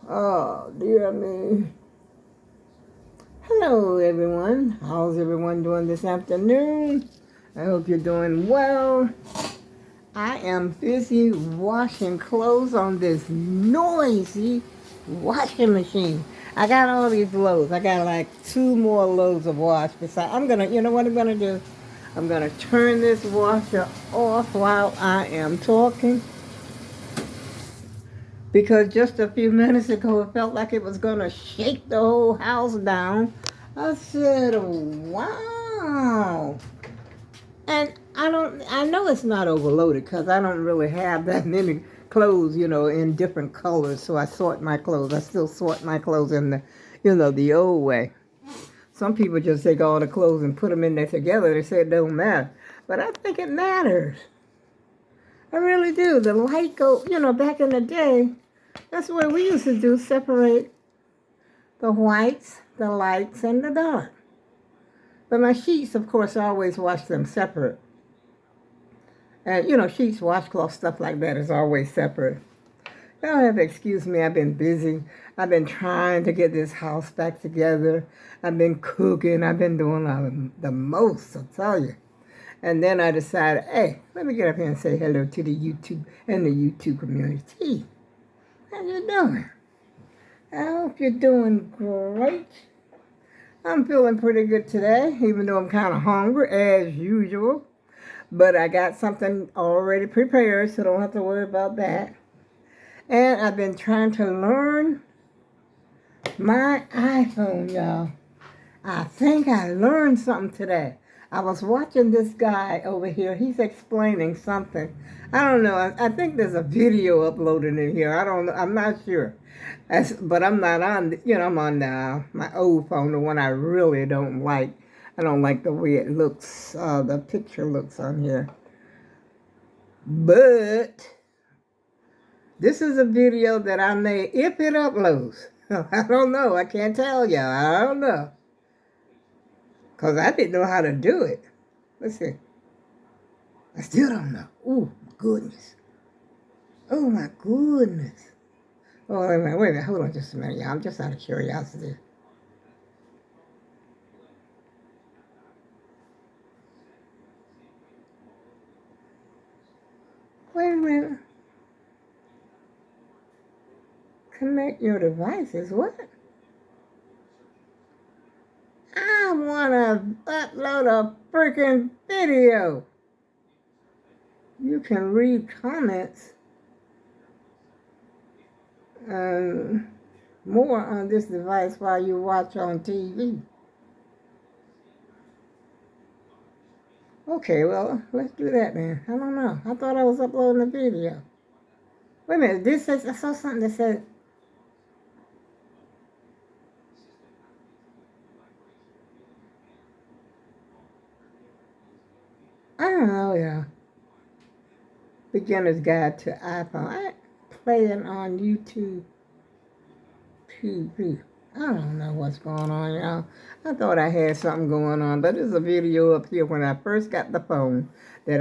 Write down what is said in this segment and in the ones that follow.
Oh, dear me. Hello, everyone. How's everyone doing this afternoon? I hope you're doing well. I am busy washing clothes on this noisy washing machine. I got all these loads. I got like 2 more loads of wash. Besides, you know what I'm gonna do? I'm gonna turn this washer off while I am talking because just a few minutes ago it felt like it was going to shake the whole house down. I said, wow. And I know it's not overloaded because I don't really have that many clothes, in different colors. So I sort my clothes. I still sort my clothes in the old way. Some people just take all the clothes and put them in there together. They say it don't matter. But I think it matters. I really do. The light go, back in the day, that's what we used to do, separate the whites, the lights, and the dark. But my sheets, of course, I always wash them separate. And, sheets, washcloth, stuff like that is always separate. You don't have to excuse me. I've been busy. I've been trying to get this house back together. I've been cooking. I've been doing the most, I'll tell you. And then I decided, hey, let me get up here and say hello to the YouTube and the YouTube community. How you doing? I hope you're doing great. I'm feeling pretty good today, even though I'm kind of hungry as usual. But I got something already prepared, so don't have to worry about that. And I've been trying to learn my iPhone, y'all. I think I learned something today. I was watching this guy over here. He's explaining something. I don't know. I think there's a video uploaded in here. I don't know. I'm not sure. But I'm not on, I'm on my old phone, the one I really don't like. I don't like the way it looks, the picture looks on here. But this is a video that I made, if it uploads. I don't know. I can't tell y'all. I don't know. Because I didn't know how to do it. Let's see. I still don't know. Oh, my goodness. Oh, my goodness. Oh, wait a minute. Hold on just a minute, y'all. I'm just out of curiosity. Wait a minute. Connect your devices. What? I want to upload a freaking video. You can read comments more on this device while you watch on TV. Okay, well, let's do that then. I don't know. I thought I was uploading a video. Wait a minute. This says, I saw something that said, I don't know, yeah. Beginner's Guide to iPhone. I play it on YouTube TV. I don't know what's going on, y'all. I thought I had something going on, but there's a video up here when I first got the phone that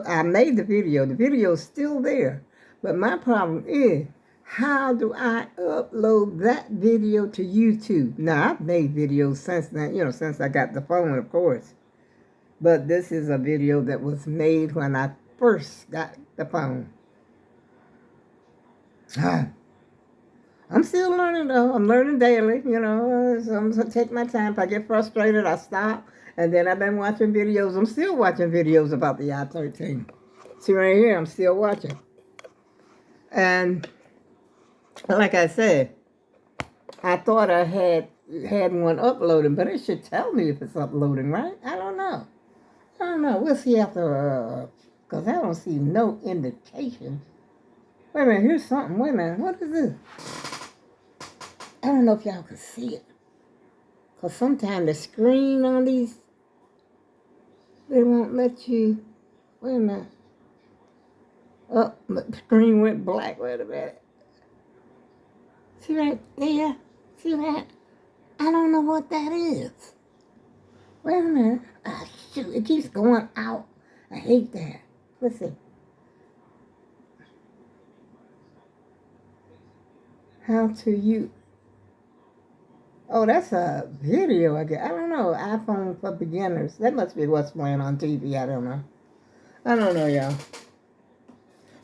I made the video. The video's still there. But my problem is, how do I upload that video to YouTube? Now, I've made videos since then, since I got the phone, of course. But this is a video that was made when I first got the phone. I'm still learning though. I'm learning daily, So I'm going to take my time. If I get frustrated, I stop. And then I've been watching videos. I'm still watching videos about the I-13. See right here, I'm still watching. And like I said, I thought I had one uploading, but it should tell me if it's uploading, right? I don't know. We'll see after, because I don't see no indication. Wait a minute, here's something. Wait a minute, what is this? I don't know if y'all can see it. Because sometimes the screen on these, they won't let you. Wait a minute. Oh, the screen went black. Wait a minute. See right there? See that? I don't know what that is. Wait a minute. Ah, shoot. It keeps going out. I hate that. Let's see. How to use. Oh, that's a video, I guess. I don't know. iPhone for beginners. That must be what's playing on TV. I don't know. I don't know, y'all.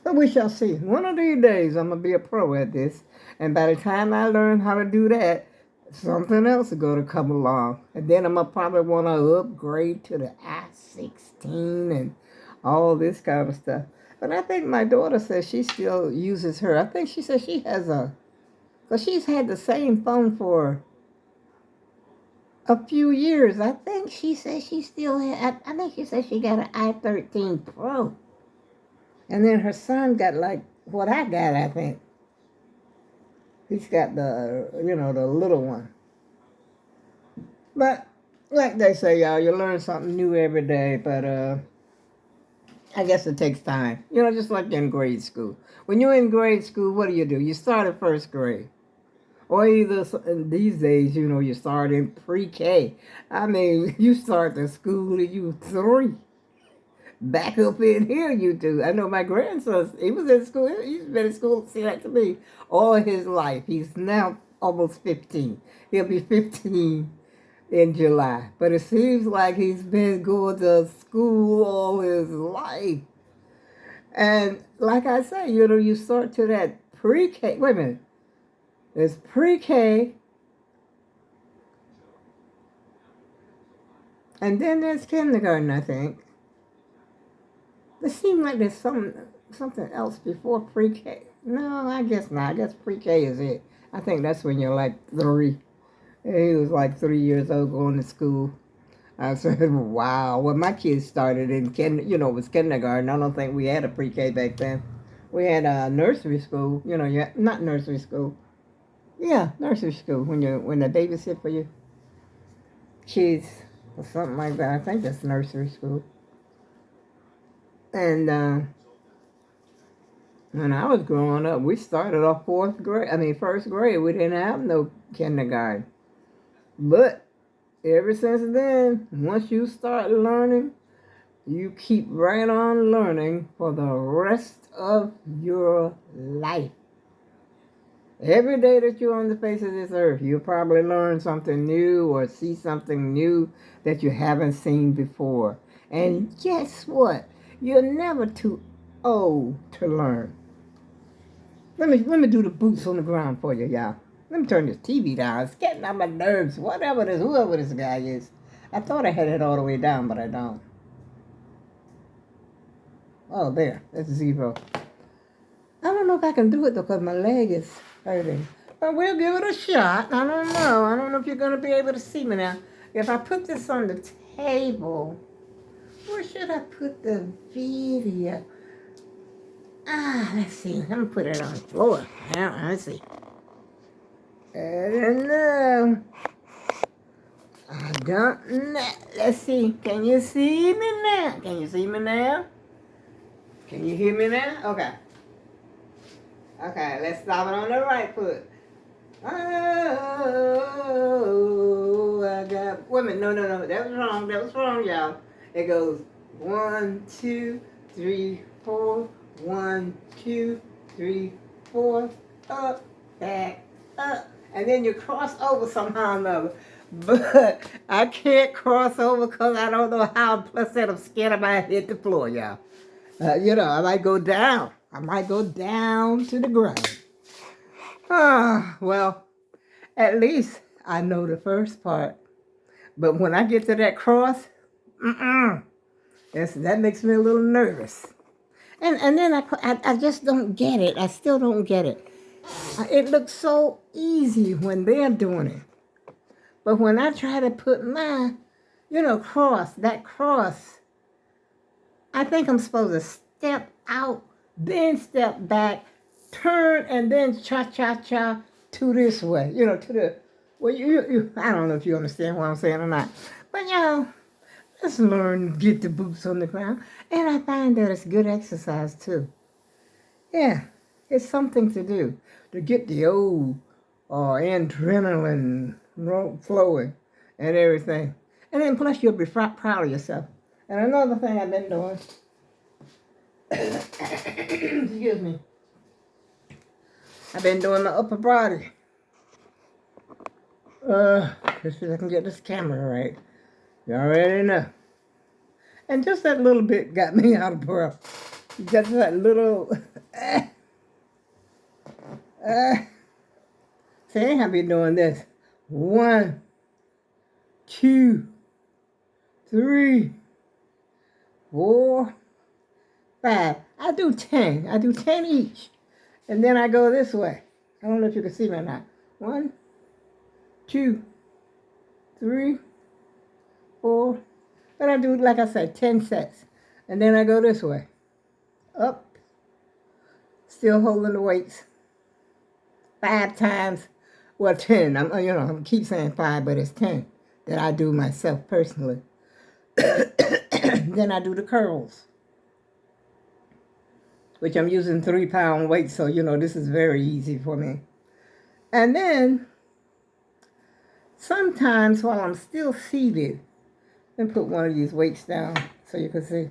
But we shall see. One of these days, I'm going to be a pro at this. And by the time I learn how to do that, something else is going to come along. And then I'm going to probably want to upgrade to the I-16 and all this kind of stuff. But I think my daughter says she still uses her. I think she says she has a, because she's had the same phone for a few years. I think she said she still had, I think she said she got an I-13 Pro. And then her son got like what I got, I think. He's got the, the little one. But like they say, y'all, you learn something new every day. But I guess it takes time. Just like in grade school. When you're in grade school, what do? You start at first grade. Or either these days, you start in pre-K. I mean, you start the school and you 3. Back up in here, you do. I know my grandson, he was in school. He's been in school, see that to me, all his life. He's now almost 15. He'll be 15 in July. But it seems like he's been going to school all his life. And like I say, you start to that pre-K. Wait a minute. There's pre-K. And then there's kindergarten, I think. It seems like there's something else before pre-K. No, I guess not. I guess pre-K is it. I think that's when you're like 3. He was like 3 years old going to school. I said, wow. Well, my kids started in, it was kindergarten. I don't think we had a pre-K back then. We had a nursery school. Not nursery school. Yeah, nursery school. When they babysit for your kids or something like that. I think that's nursery school. And when I was growing up, we started off first grade. We didn't have no kindergarten. But ever since then, once you start learning, you keep right on learning for the rest of your life. Every day that you're on the face of this earth, you'll probably learn something new or see something new that you haven't seen before. And guess what? You're never too old to learn. Let me do the boots on the ground for you, y'all. Let me turn this TV down. It's getting on my nerves. Whoever this guy is. I thought I had it all the way down, but I don't. Oh, there. That's 0. I don't know if I can do it, though, because my leg is hurting. But we'll give it a shot. I don't know. I don't know if you're going to be able to see me now. If I put this on the table, where should I put the video? Let's see. Let me put it on the floor. Let's see. I don't know. I don't know. Let's see. Can you see me now? Can you see me now? Can you hear me now? Okay. Okay, let's stop it on the right foot. Oh, I got... Wait a minute. No. That was wrong, y'all. It goes 1, 2, 3, 4. 1, 2, 3, 4. Up, back, up. And then you cross over somehow or another. But I can't cross over because I don't know how. Plus that I'm scared I might hit the floor, y'all. I might go down. I might go down to the ground. Well, at least I know the first part. But when I get to that cross, that makes me a little nervous. And then I just don't get it. I still don't get it. It looks so easy when they're doing it. But when I try to put my, that cross, I think I'm supposed to step out, then step back, turn, and then cha-cha-cha to this way. To the, well, I don't know if you understand what I'm saying or not. But, let's learn, get the boots on the ground. And I find that it's good exercise, too. Yeah, it's something to do to get the old adrenaline flowing and everything. And then plus you'll be proud of yourself. And another thing I've been doing, excuse me, I've been doing my upper body. Let's see if I can get this camera right. You already know. And just that little bit got me out of breath. Just that little. See, I have been doing this. 1, 2, 3, 4, 5. I do 10. I do 10 each. And then I go this way. I don't know if you can see me or not. 1, 2, 3, 4. But I do, like I said, 10 sets. And then I go this way. Up. Still holding the weights. 5 times. Well, 10. I keep saying 5, but it's 10 that I do myself personally. Then I do the curls, which I'm using 3-pound weights, so this is very easy for me. And then sometimes while I'm still seated, and put one of these weights down so you can see,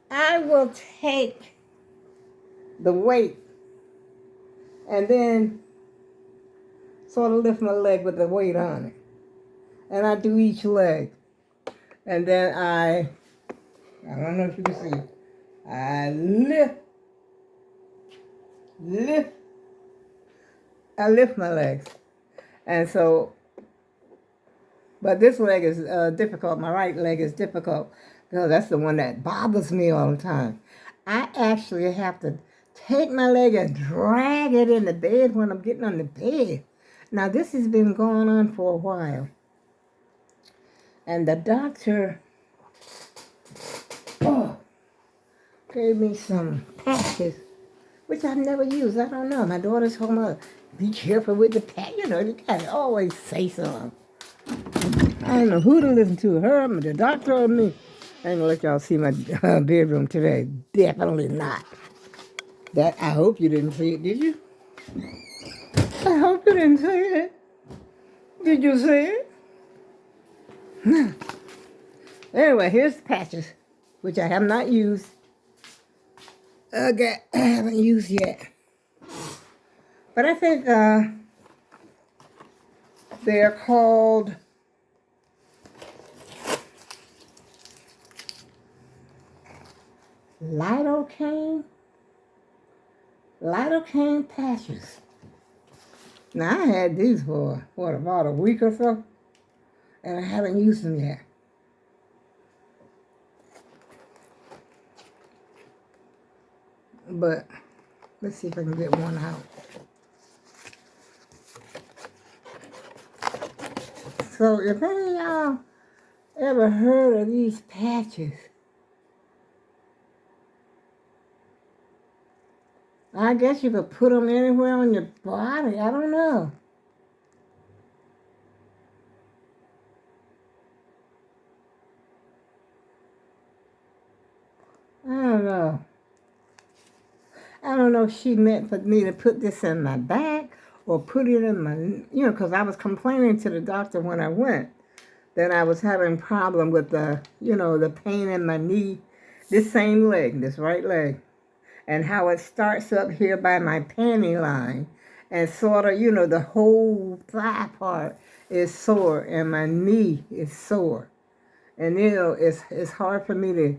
I will take the weight and then sort of lift my leg with the weight on it. And I do each leg. And then I don't know if you can see, I lift my legs. And so, but this leg is difficult. My right leg is difficult because that's the one that bothers me all the time. I actually have to take my leg and drag it in the bed when I'm getting on the bed. Now, this has been going on for a while. And the doctor gave me some patches, which I've never used. I don't know. My daughter's home. Be careful with the patch. You gotta always say something. I don't know who to listen to, her, the doctor, or me. I ain't gonna let y'all see my bedroom today. Definitely not. That I hope you didn't see it, did you? I hope you didn't see it. Did you see it? Anyway, here's the patches, which I have not used. Okay, I haven't used yet. But I think they're called lidocaine patches. Now, I had these for, about a week or so, and I haven't used them yet. But let's see if I can get one out. So if any of y'all ever heard of these patches, I guess you could put them anywhere on your body. I don't know. I don't know if she meant for me to put this in my back or put it in my, because I was complaining to the doctor when I went that I was having problem with the pain in my knee, this same leg, this right leg, and how it starts up here by my panty line and sort of, the whole thigh part is sore and my knee is sore. And, it's hard for me to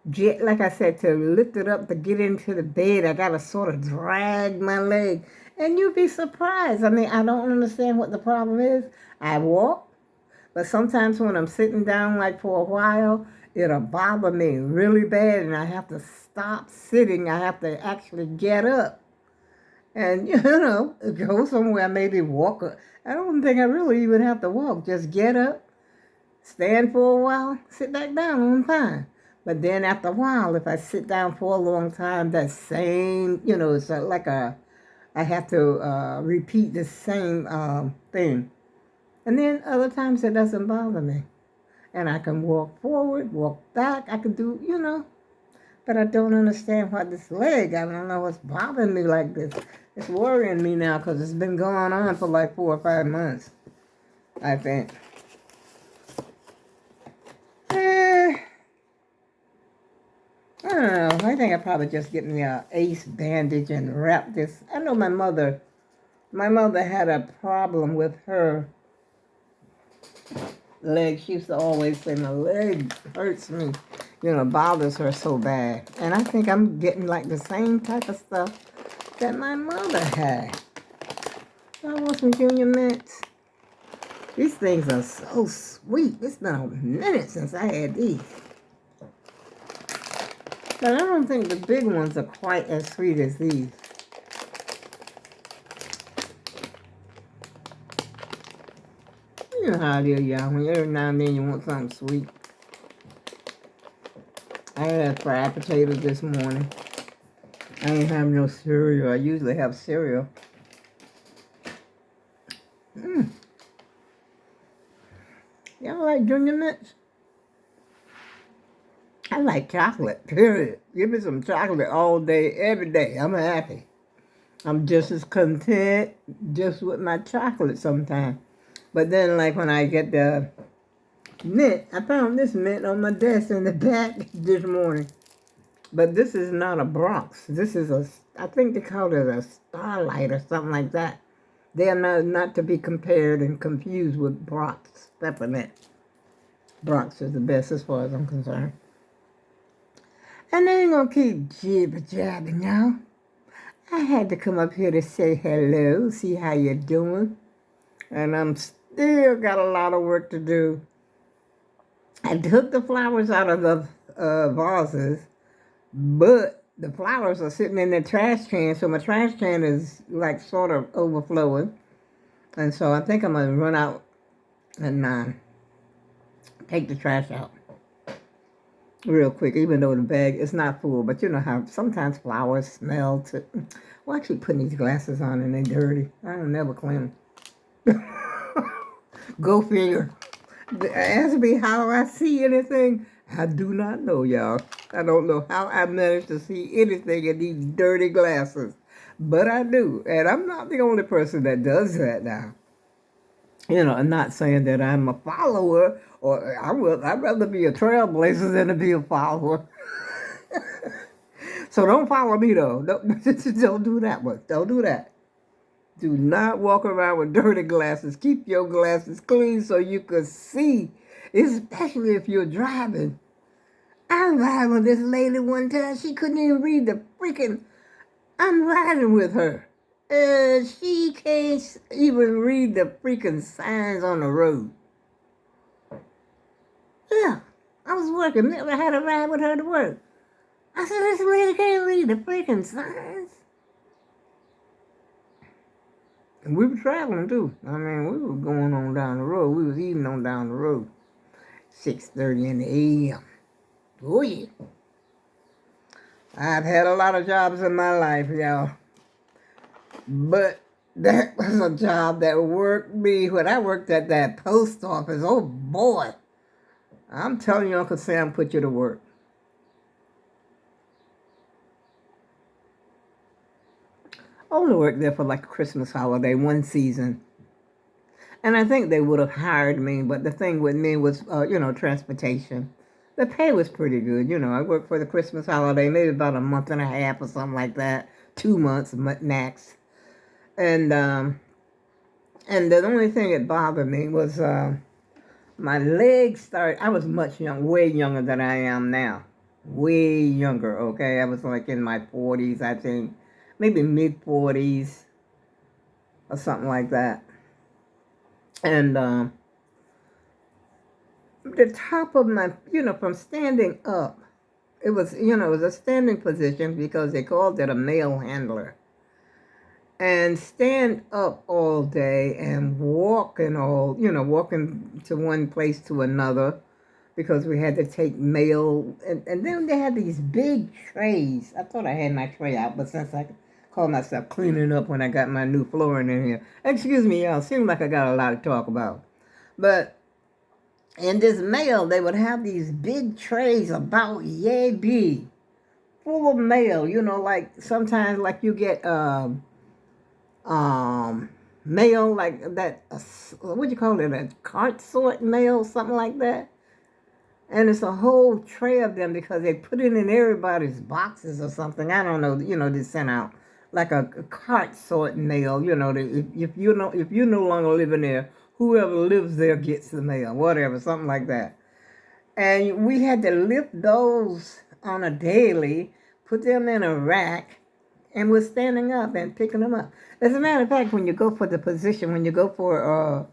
get, like I said, to lift it up to get into the bed. I got to sort of drag my leg. And you'd be surprised. I mean, I don't understand what the problem is. I walk, but sometimes when I'm sitting down like for a while, it'll bother me really bad and I have to stop sitting. I have to actually get up and, go somewhere, maybe walk. I don't think I really even have to walk. Just get up, stand for a while, sit back down, I'm fine. But then after a while, if I sit down for a long time, that same, it's like I have to repeat the same thing. And then other times it doesn't bother me. And I can walk forward, walk back, I can do, But I don't understand why this leg, I don't know what's bothering me like this. It's worrying me now because it's been going on for like 4 or 5 months, I think. I don't know. I think I probably just get me a ace bandage and wrap this. I know my mother had a problem with her leg. She used to always say, my leg hurts me, bothers her so bad. And I think I'm getting like the same type of stuff that my mother had. I want some Junior Mints. These things are so sweet. It's been a minute since I had these. But I don't think the big ones are quite as sweet as these. You know how it is, y'all. When every now and then you want something sweet. I had fried potatoes this morning. I ain't have no cereal. I usually have cereal. Y'all like Junior Mints? I like chocolate, period. Give me some chocolate all day, every day. I'm happy. I'm just as content just with my chocolate sometimes. But then, like, when I get the mint, I found this mint on my desk in the back this morning. But this is not a Bronx. This is I think they call it a Starlight or something like that. They are not to be compared and confused with Bronx peppermint. Bronx is the best as far as I'm concerned. And I ain't gonna keep jibber-jabbing, y'all. I had to come up here to say hello, see how you're doing. And I'm still got a lot of work to do. I took the flowers out of the vases, but the flowers are sitting in the trash can, so my trash can is like sort of overflowing. And so I think I'm gonna run out and take the trash out real quick, even though the bag is not full. But you know how sometimes flowers smell to... Well, I keep putting these glasses on and they're dirty. I don't never clean them. Go figure. Ask me how I see anything. I do not know, y'all. I don't know how I managed to see anything in these dirty glasses. But I do. And I'm not the only person that does that now. I'm not saying that I'm a follower, or I'd rather be a trailblazer than to be a follower. So don't follow me, though. Don't do that one. Don't do that. Do not walk around with dirty glasses. Keep your glasses clean so you can see, especially if you're driving. I'm riding with this lady one time. She couldn't even read the freaking... I'm riding with her. She can't even read the freaking signs on the road. Yeah, I was working. I had to ride with her to work. I said, this lady can't read the freaking signs. And we were traveling, too. I mean, we were going on down the road. We was eating on down the road. 6:30 in the a.m. Oh, yeah. I've had a lot of jobs in my life, y'all. But that was a job that worked me when I worked at that post office. Oh, boy. I'm telling you, Uncle Sam put you to work. I only worked there for like a Christmas holiday, one season. And I think they would have hired me, but the thing with me was, transportation. The pay was pretty good. I worked for the Christmas holiday, maybe about a month and a half or something like that. 2 months max. And the only thing that bothered me was my legs started... I was way younger than I am now. Way younger, okay? I was like in my 40s, I think. Maybe mid-40s or something like that. And the top of my, from standing up, it was a standing position because they called it a mail handler. And stand up all day and walking to one place to another because we had to take mail. And then they had these big trays. I thought I had my tray out, but since I call myself cleaning up when I got my new flooring in here. Excuse me, y'all. Seems like I got a lot to talk about. But in this mail, they would have these big trays about yay big, full of mail. Like sometimes like you get mail like that. What do you call it? A cart sort mail, something like that. And it's a whole tray of them because they put it in everybody's boxes or something. I don't know. They sent out like a cart sort mail. If you no longer living there, whoever lives there gets the mail, whatever, something like that. And we had to lift those on a daily, put them in a rack, and we're standing up and picking them up. As a matter of fact, when you go for the position, when you go for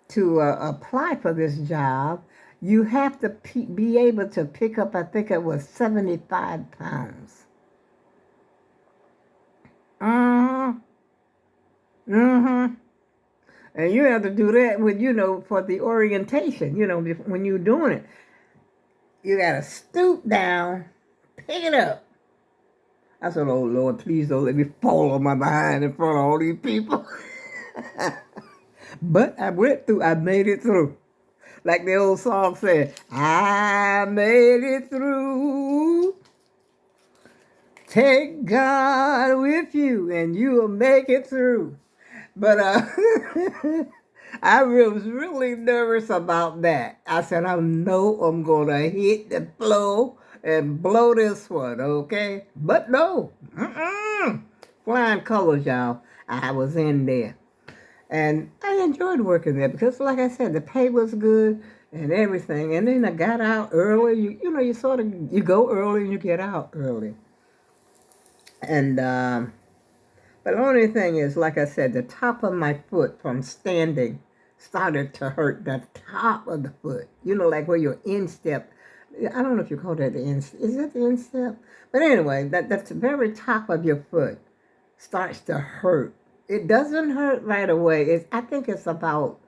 to apply for this job, you have to be able to pick up, I think it was 75 pounds. Uh-huh. Mm-hmm. And you have to do that with, for the orientation, when you're doing it. You got to stoop down, pick it up. I said, oh, Lord, please don't let me fall on my behind in front of all these people. But I made it through. Like the old song said, I made it through. Take God with you and you'll make it through. But I was really nervous about that. I said, I know I'm going to hit the floor and blow this one, okay? But no. Flying colors, y'all. I was in there. And I enjoyed working there because, like I said, the pay was good and everything. And then I got out early. You go early and you get out early. And but the only thing is, like I said, the top of my foot from standing started to hurt the top of the foot. Like where your instep. I don't know if you call that the instep. Is that the instep? But anyway, that's the very top of your foot starts to hurt. It doesn't hurt right away. I think it's about,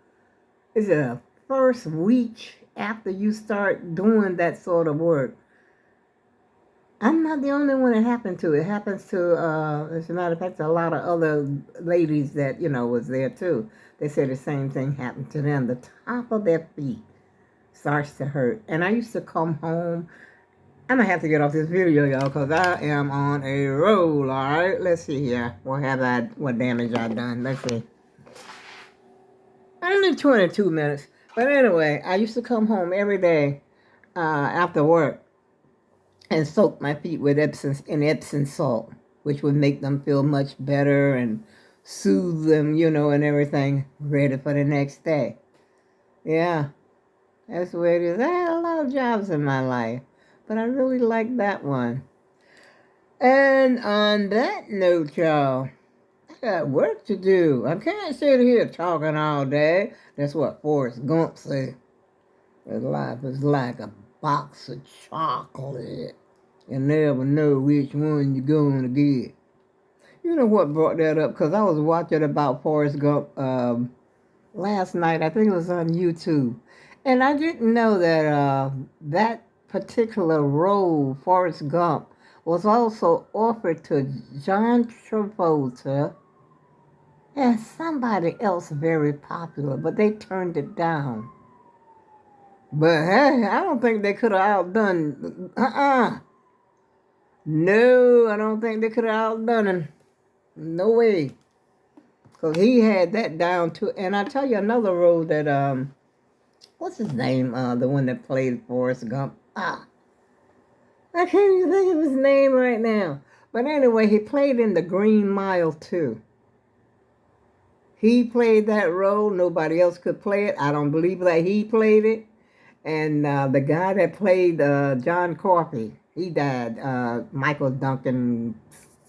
is it a first week after you start doing that sort of work? I'm not the only one it happened to. It happens to, as a matter of fact, a lot of other ladies that, was there too. They said the same thing happened to them. The top of their feet starts to hurt. And I used to come home. I'm going to have to get off this video, y'all, because I am on a roll, all right? Let's see here. What damage I've done? Let's see. Only 22 minutes. But anyway, I used to come home every day after work and soak my feet with Epsom salt, which would make them feel much better and soothe them, and everything, ready for the next day. Yeah, that's the way it is. I had a lot of jobs in my life, but I really like that one. And on that note, y'all, I got work to do. I can't sit here talking all day. That's what Forrest Gump said. That life is like a box of chocolate. You never know which one you're going to get. You know what brought that up? Because I was watching about Forrest Gump last night. I think it was on YouTube. And I didn't know that that particular role, Forrest Gump, was also offered to John Travolta and somebody else very popular, but they turned it down. But hey, I don't think they could have outdone. No, I don't think they could have outdone him. No way. Because he had that down too. And I tell you another role that, what's his name? The one that played Forrest Gump. I can't even think of his name right now. But anyway, he played in The Green Mile too. He played that role. Nobody else could play it. I don't believe that he played it. And the guy that played John Coffey, he died. Michael Duncan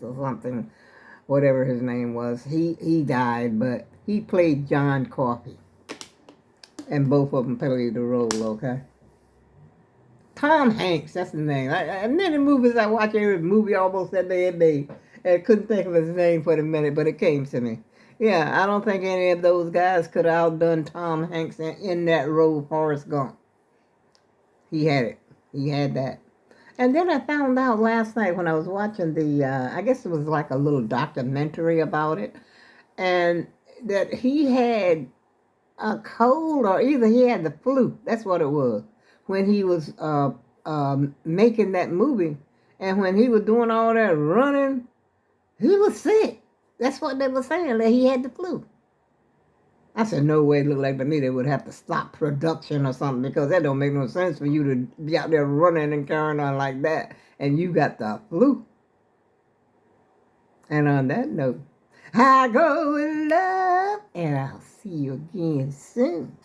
or something, whatever his name was. He died, but he played John Coffey. And both of them played the role, okay? Tom Hanks, that's the name. Many movies I watch, every movie almost that day and day. I couldn't think of his name for the minute, but it came to me. Yeah, I don't think any of those guys could have outdone Tom Hanks in that role, Forrest Gump. He had it. He had that. And then I found out last night when I was watching I guess it was like a little documentary about it, and that he had a cold or either he had the flu. That's what it was when he was making that movie. And when he was doing all that running, he was sick. That's what they were saying, that he had the flu. I said, no way. It looked like to me they would have to stop production or something because that don't make no sense for you to be out there running and carrying on like that, and you got the flu. And on that note, I go in love, and I'll see you again soon.